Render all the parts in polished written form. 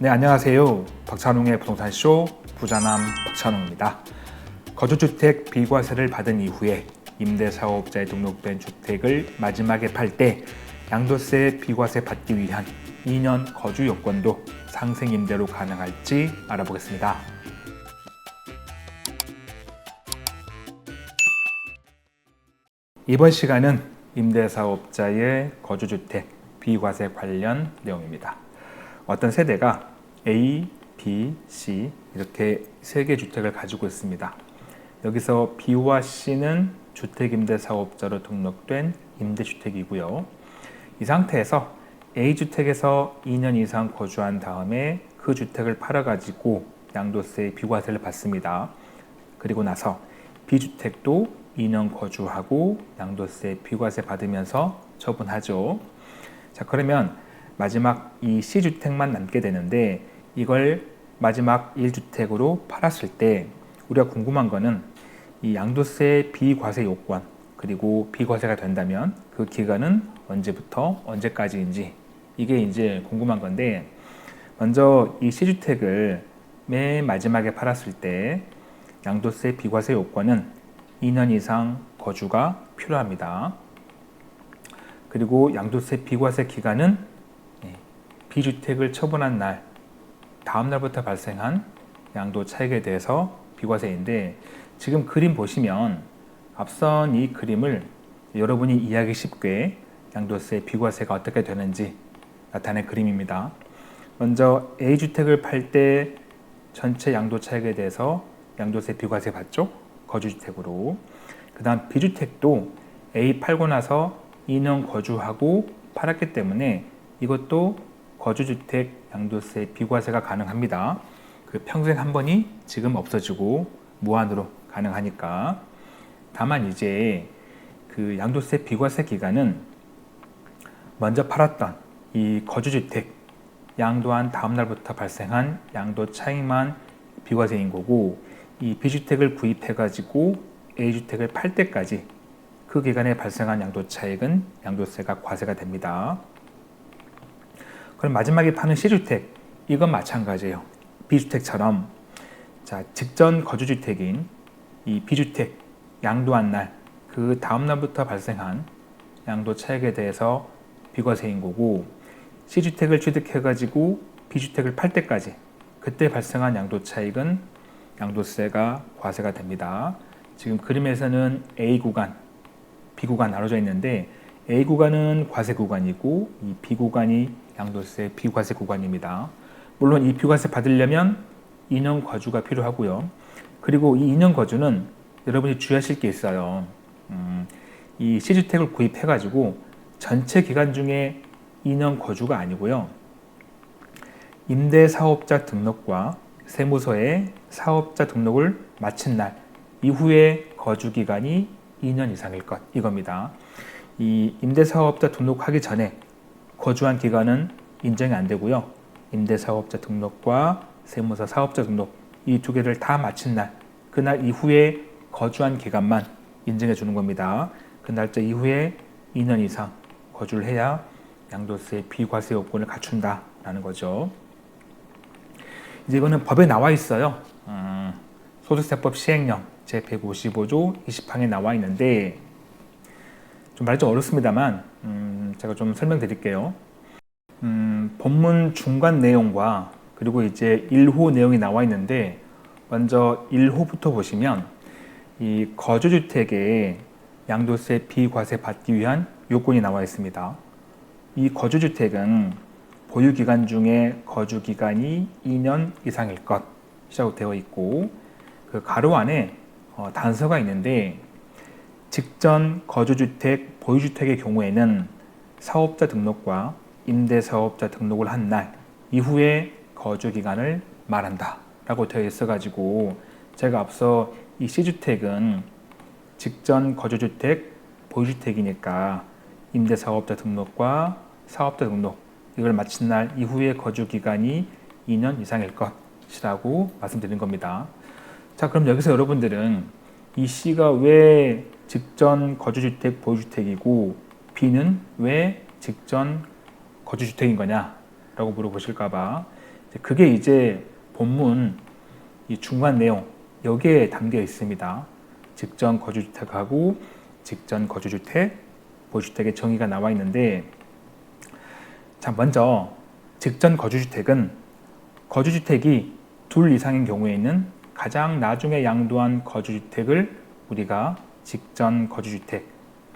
네, 안녕하세요. 박찬웅의 부동산쇼 부자남 박찬웅입니다. 거주주택 비과세를 받은 이후에 임대사업자에 등록된 주택을 마지막에 팔 때 양도세 비과세 받기 위한 2년 거주 요건도 상생임대로 가능할지 알아보겠습니다. 이번 시간은 임대사업자의 거주주택 비과세 관련 내용입니다. 어떤 세대가 A, B, C 이렇게 세 개 주택을 가지고 있습니다. 여기서 B와 C는 주택임대사업자로 등록된 임대주택이고요. 이 상태에서 A주택에서 2년 이상 거주한 다음에 그 주택을 팔아가지고 양도세 비과세를 받습니다. 그리고 나서 B주택도 2년 거주하고 양도세 비과세 받으면서 처분하죠. 자, 그러면 마지막 이 C주택만 남게 되는데 이걸 마지막 1주택으로 팔았을 때 우리가 궁금한 거는 이 양도세 비과세 요건 그리고 비과세가 된다면 그 기간은 언제부터 언제까지인지 이게 이제 궁금한 건데, 먼저 이 C주택을 맨 마지막에 팔았을 때 양도세 비과세 요건은 2년 이상 거주가 필요합니다. 그리고 양도세 비과세 기간은 B주택을 처분한 날 다음 날부터 발생한 양도 차익에 대해서 비과세인데, 지금 그림 보시면 앞선 이 그림을 여러분이 이해하기 쉽게 양도세 비과세가 어떻게 되는지 나타낸 그림입니다. 먼저 A주택을 팔 때 전체 양도 차익에 대해서 양도세 비과세 받죠? 거주주택으로. 그 다음 B주택도 A 팔고 나서 2년 거주하고 팔았기 때문에 이것도 거주주택 양도세 비과세가 가능합니다. 그 평생 한 번이 지금 없어지고 무한으로 가능하니까. 다만 이제 그 양도세 비과세 기간은 먼저 팔았던 이 거주주택 양도한 다음 날부터 발생한 양도 차익만 비과세인 거고, 이 B주택을 구입해 가지고 A주택을 팔 때까지 그 기간에 발생한 양도 차익은 양도세가 과세가 됩니다. 그럼 마지막에 파는 C주택, 이건 마찬가지예요. B주택처럼 자, 직전 거주주택인 이 B주택 양도한 날, 그 다음 날부터 발생한 양도 차익에 대해서 비과세인 거고, C주택을 취득해가지고 B주택을 팔 때까지 그때 발생한 양도 차익은 양도세가 과세가 됩니다. 지금 그림에서는 A 구간, B 구간 나눠져 있는데 A 구간은 과세 구간이고 이 B 구간이 양도세 비과세 구간입니다. 물론 이 비과세 받으려면 2년 거주가 필요하고요. 그리고 이 2년 거주는 여러분이 주의하실 게 있어요. 이 C주택을 구입해가지고 전체 기간 중에 2년 거주가 아니고요. 임대사업자 등록과 세무서에 사업자 등록을 마친 날 이후에 거주 기간이 2년 이상일 것, 이겁니다. 이 임대사업자 등록하기 전에 거주한 기간은 인정이 안 되고요. 임대사업자 등록과 세무서 사업자 등록 이 두 개를 다 마친 날, 그날 이후에 거주한 기간만 인정해 주는 겁니다. 그 날짜 이후에 2년 이상 거주를 해야 양도세 비과세 요건을 갖춘다라는 거죠. 이제 이거는 법에 나와 있어요. 소득세법 시행령 제155조 20항에 나와 있는데 좀 말이 좀 어렵습니다만 제가 좀 설명드릴게요. 본문 중간 내용과 그리고 이제 1호 내용이 나와 있는데, 먼저 1호부터 보시면 이 거주주택에 양도세 비과세 받기 위한 요건이 나와 있습니다. 이 거주주택은 보유기간 중에 거주기간이 2년 이상일 것이라고 되어 있고, 그 가로 안에 단서가 있는데, 직전 거주주택, 보유주택의 경우에는 사업자 등록과 임대사업자 등록을 한 날 이후에 거주기간을 말한다 라고 되어 있어 가지고, 제가 앞서 이 C주택은 직전 거주주택, 보유주택이니까 임대사업자 등록과 사업자 등록 이걸 마친 날 이후에 거주기간이 2년 이상일 것이라고 말씀드린 겁니다. 자, 그럼 여기서 여러분들은 이 C가 왜 직전 거주주택 보유주택이고 B는 왜 직전 거주주택인 거냐 라고 물어보실까봐 그게 이제 본문 이 중간 내용 여기에 담겨 있습니다. 직전 거주주택하고 직전 거주주택, 보주택의 정의가 나와 있는데, 자, 먼저 직전 거주주택은 거주주택이 둘 이상인 경우에는 가장 나중에 양도한 거주주택을 우리가 직전 거주주택,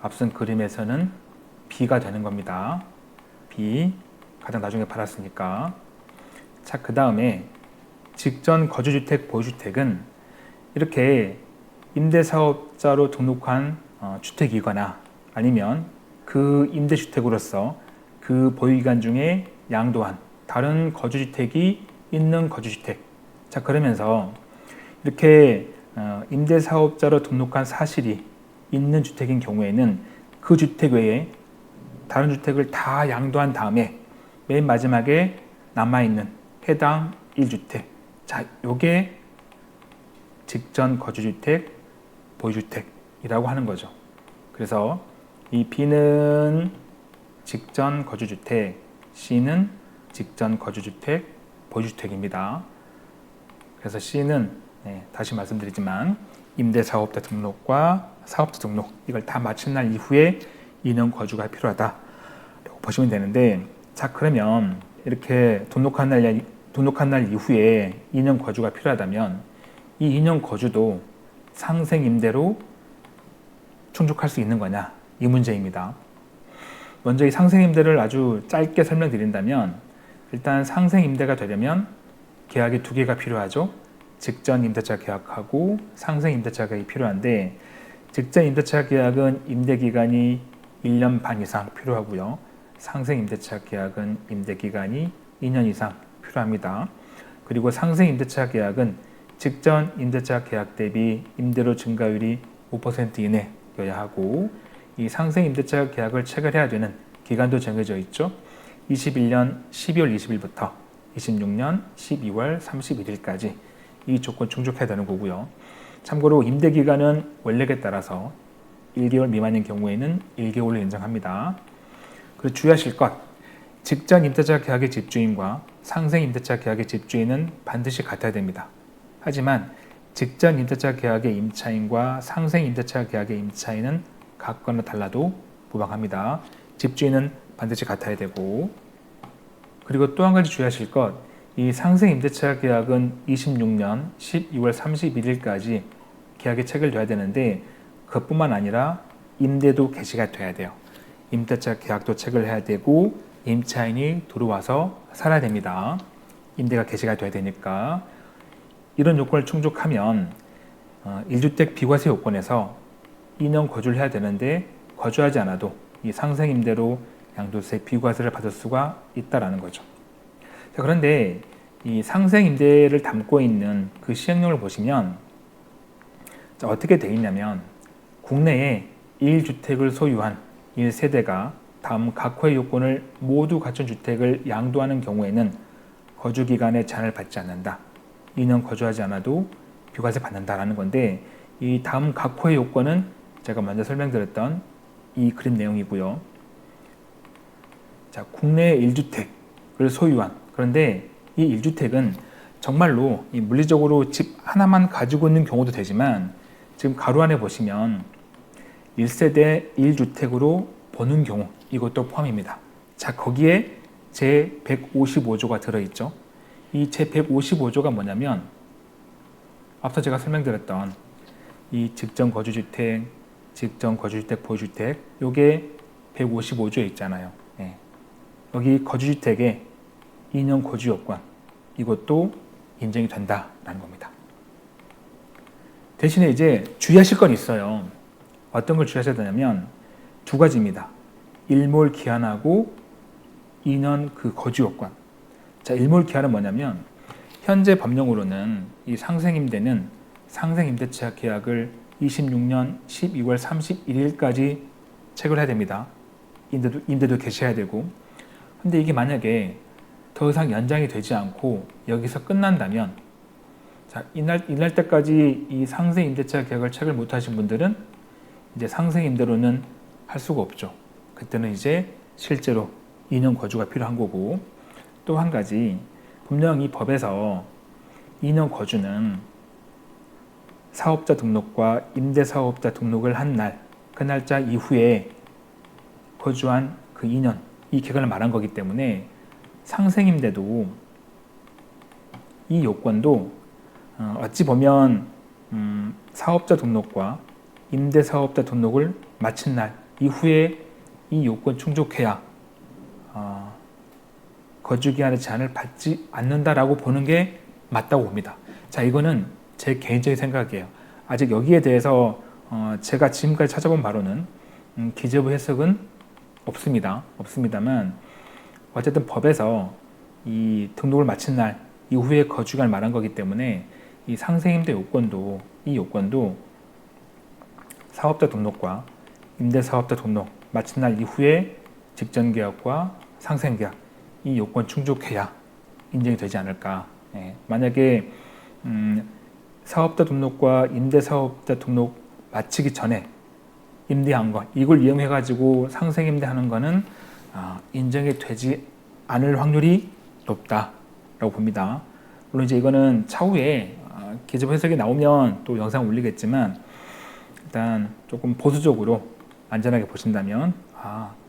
앞선 그림에서는 B가 되는 겁니다. B, 가장 나중에 팔았으니까. 자, 그 다음에 직전 거주주택, 보주택은 이렇게 임대사업자로 등록한 주택이거나 아니면 그 임대주택으로서 그 보유기간 중에 양도한 다른 거주주택이 있는 거주주택. 자, 그러면서 이렇게 임대사업자로 등록한 사실이 있는 주택인 경우에는 그 주택 외에 다른 주택을 다 양도한 다음에 맨 마지막에 남아있는 해당 1주택. 자, 요게 직전 거주주택, 보유주택이라고 하는 거죠. 그래서 이 B는 직전 거주주택, C는 직전 거주주택, 보유주택입니다. 그래서 C는 다시 말씀드리지만 임대사업자 등록과 사업자 등록 이걸 다 마친 날 이후에 2년 거주가 필요하다 보시면 되는데, 자, 그러면 이렇게 등록한 날 이후에 2년 거주가 필요하다면 이 2년 거주도 상생임대로 충족할 수 있는 거냐, 이 문제입니다. 먼저 이 상생임대를 아주 짧게 설명드린다면, 일단 상생임대가 되려면 계약이 두 개가 필요하죠. 직전 임대차 계약하고 상생임대차 계약이 필요한데, 직전 임대차 계약은 임대기간이 1년 반 이상 필요하고요. 상생임대차 계약은 임대기간이 2년 이상 필요합니다. 그리고 상생임대차 계약은 직전 임대차 계약 대비 임대료 증가율이 5% 이내여야 하고, 이 상생임대차 계약을 체결해야 되는 기간도 정해져 있죠. 21년 12월 20일부터 26년 12월 31일까지 이 조건 충족해야 되는 거고요. 참고로 임대기간은 원칙에 따라서 1개월 미만인 경우에는 1개월로 인정합니다. 그리고 주의하실 것, 직전 임대차 계약의 집주인과 상생 임대차 계약의 집주인은 반드시 같아야 됩니다. 하지만 직전 임대차 계약의 임차인과 상생 임대차 계약의 임차인은 각각은 달라도 무방합니다. 집주인은 반드시 같아야 되고, 그리고 또 한 가지 주의하실 것, 이 상생 임대차 계약은 26년 12월 31일까지 계약이 체결돼야 되는데, 그것뿐만 아니라 임대도 개시가 돼야 돼요. 임대차 계약도 체결해야 되고 임차인이 들어와서 살아야 됩니다. 임대가 개시가 돼야 되니까. 이런 요건을 충족하면 1주택 비과세 요건에서 2년 거주를 해야 되는데, 거주하지 않아도 이 상생임대로 양도세 비과세를 받을 수가 있다라는 거죠. 자, 그런데 이 상생임대를 담고 있는 그 시행령을 보시면, 자, 어떻게 되어 있냐면, 국내에 1주택을 소유한 1세대가 다음 각호의 요건을 모두 갖춘 주택을 양도하는 경우에는 거주기간에 제한을 받지 않는다. 2년 거주하지 않아도 비과세 받는다라는 건데, 이 다음 각호의 요건은 제가 먼저 설명드렸던 이 그림 내용이고요. 자, 국내 1주택을 소유한, 그런데 이 1주택은 정말로 이 물리적으로 집 하나만 가지고 있는 경우도 되지만, 지금 가로 안에 보시면 1세대 1주택으로 보는 경우, 이것도 포함입니다. 자, 거기에 제155조가 들어있죠. 이 제155조가 뭐냐면, 앞서 제가 설명드렸던 이 직전 거주주택, 직전 거주주택, 보유주택, 요게 155조에 있잖아요. 네. 여기 거주주택의 2년 거주 요건, 이것도 인정이 된다라는 겁니다. 대신에 이제 주의하실 건 있어요. 어떤 걸 주의하셔야 되냐면 두 가지입니다. 일몰 기한하고 2년 그 거주 요건. 자, 일몰 기한은 뭐냐면, 현재 법령으로는 이 상생임대는 상생임대차 계약을 26년 12월 31일까지 체결해야 됩니다. 임대도 개시해야 되고. 근데 이게 만약에 더 이상 연장이 되지 않고 여기서 끝난다면, 자, 이날 때까지 이 상생임대차 계약을 체결 못하신 분들은 이제 상생임대로는 할 수가 없죠. 그때는 이제 실제로 2년 거주가 필요한 거고, 또 한 가지, 분명 이 법에서 2년 거주는 사업자 등록과 임대사업자 등록을 한 날, 그 날짜 이후에 거주한 그 2년, 이 기간을 말한 거기 때문에 상생임대도 이 요건도 어찌 보면 사업자 등록과 임대사업자 등록을 마친 날 이후에 이 요건 충족해야 거주기한의 제한을 받지 않는다라고 보는 게 맞다고 봅니다. 자, 이거는 제 개인적인 생각이에요. 아직 여기에 대해서 제가 지금까지 찾아본 바로는 기재부 해석은 없습니다만 어쨌든 법에서 이 등록을 마친 날 이후에 거주기간을 말한 거기 때문에 이 상생임대 요건도 이 요건도 사업자 등록과 임대사업자 등록 마친 날 이후에 직전계약과 상생계약 이 요건 충족해야 인정이 되지 않을까. 만약에 사업자 등록과 임대사업자 등록 마치기 전에 임대한 거 이걸 이용해 가지고 상생임대하는 거는 인정이 되지 않을 확률이 높다라고 봅니다. 물론 이제 이거는 차후에 기재부 해석이 나오면 또 영상 올리겠지만 일단 조금 보수적으로 안전하게 보신다면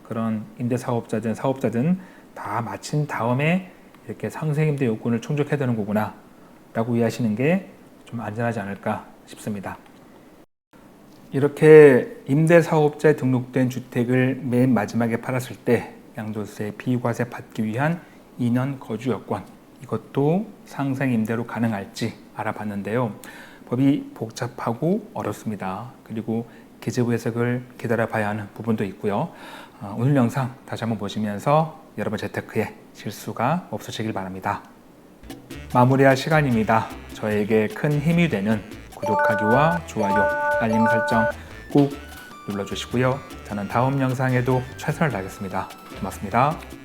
그런 임대사업자든 사업자든 다 마친 다음에 이렇게 상생임대 요건을 충족해야 되는 거구나 라고 이해하시는 게 좀 안전하지 않을까 싶습니다. 이렇게 임대사업자에 등록된 주택을 맨 마지막에 팔았을 때 양도세 비과세 받기 위한 2년 거주 여건 이것도 상생임대로 가능할지 알아봤는데요. 법이 복잡하고 어렵습니다. 그리고 기재부 해석을 기다려봐야 하는 부분도 있고요. 오늘 영상 다시 한번 보시면서 여러분 재테크에 실수가 없으시길 바랍니다. 마무리할 시간입니다. 저에게 큰 힘이 되는 구독하기와 좋아요, 알림 설정 꼭 눌러주시고요. 저는 다음 영상에도 최선을 다하겠습니다. 고맙습니다.